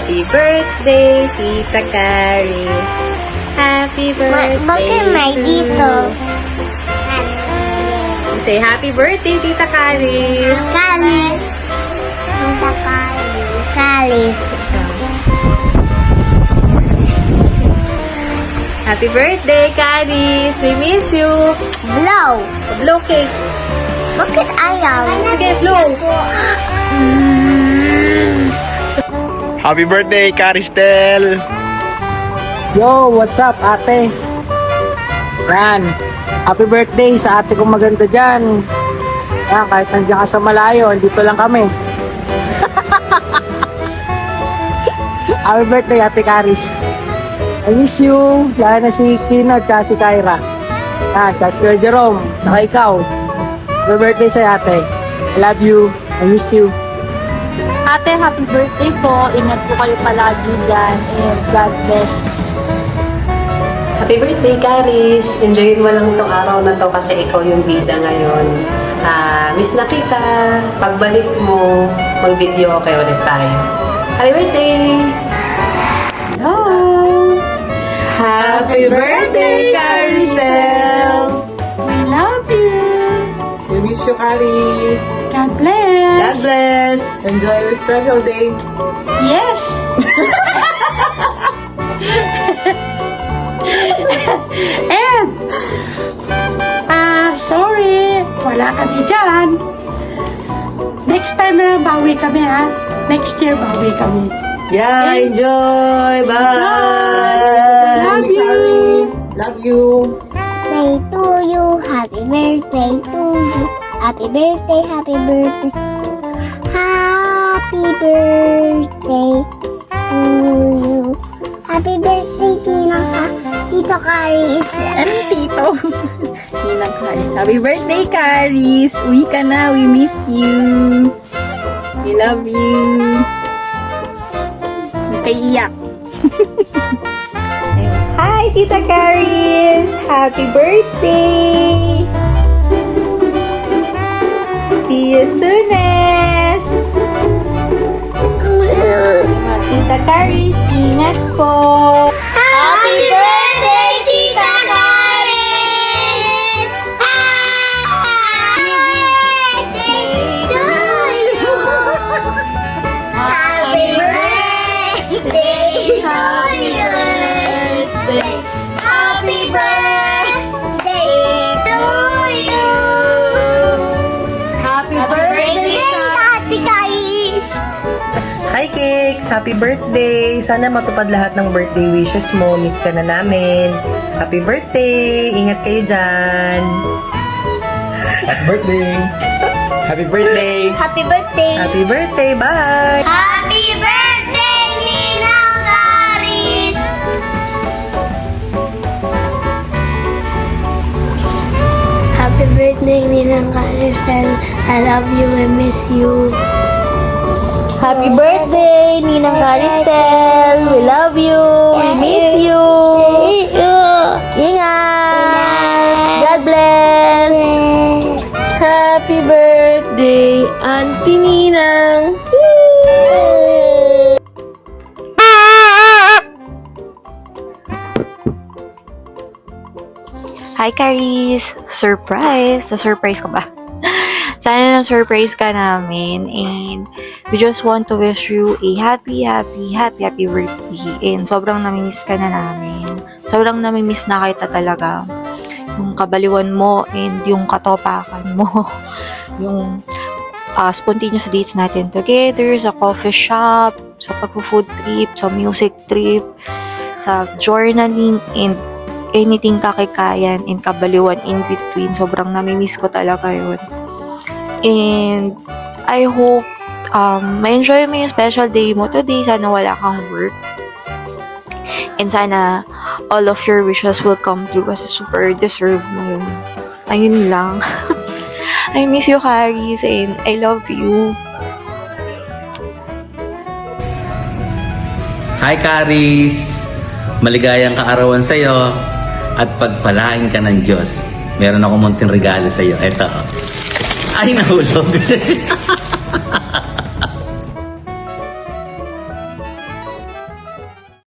Happy birthday, Tita Caris. Happy birthday Bakit may to dito? Say happy birthday, Tita Caris. Kalis. Tita Kalis. Kalis. Happy birthday, Caris. We miss you. Blow. Blow cake. Bakit ayaw? Sige, blow. Happy birthday, Caristel! Yo, what's up, ate? Yan. Happy birthday sa ate kong maganda dyan. Yan, kahit nandiyan ka sa malayo, dito lang kami. Happy birthday, ate Caris. I miss you. Lalo na si Kino at si Kyra. Yan, si Kuya Jerome. Saka ikaw. Happy birthday sa ate. I love you. I miss you. Ate, happy birthday po. Ingat po kayo palagi dyan. And God bless. Happy birthday, Caris! Enjoyin mo lang itong araw na to kasi ikaw yung bida ngayon. Miss na kita. Pagbalik mo, mag-video okay ulit tayo. Happy birthday! Hello. Happy birthday, Carisel. We love you. We miss you, Caris. God bless. God bless. Enjoy your special day. Yes. And, sorry, wala kami dyan. Next time na bawi kami ha. Next year bawi kami. Yeah, enjoy. Bye. Love you. Love you. Birthday to you. Happy birthday to you. Happy birthday, happy birthday. Happy birthday to you. Happy birthday, Tito Caris. Anong tito? Ninang Caris. Happy birthday, Caris. Uwi ka na. We miss you. We love you. Nagkaiyak. Hi, Tita Caris. Happy birthday. See you soonest. Tita Caris, ingat po. Happy birthday, Tita Caris! Happy birthday to you! Happy birthday to you! Happy birthday to you! Happy Birthday, Ate Kais! Hi Kicks! Happy birthday! Sana matupad lahat ng birthday wishes mo. Miss ka na namin. Happy birthday! Ingat kayo dyan! Happy birthday! Happy birthday! Happy birthday! Happy birthday! Bye! Happy birthday, Ninang Caris! Happy birthday, Ninang Caris, and I love you and miss you. Happy birthday, Ninang Caristel. We love you. We miss you. Ingat. God bless. Happy birthday, Auntie Ninang. Hi, Caris! Surprise! Na-surprise ko ba? Sana na-surprise ka namin and we just want to wish you a happy birthday and sobrang namimiss ka na namin. Sobrang namimiss na kita talaga. Yung kabaliwan mo and yung katopakan mo. Yung spontaneous dates natin together, sa coffee shop, sa pag-food trip, sa music trip, sa journaling and anything kakikayan and kabaliwan in between. Sobrang namimiss ko talaga yun. And I hope ma-enjoy mo yung special day mo today. Sana wala kang work. And sana all of your wishes will come true kasi super deserve mo yun. Ayun lang. I miss you, Caris, and I love you. Hi, Caris! Maligayang kaarawan sa'yo at pagpalain ka ng Diyos. Meron ako munting regalo sa'yo. Ito. Ay, nahulog.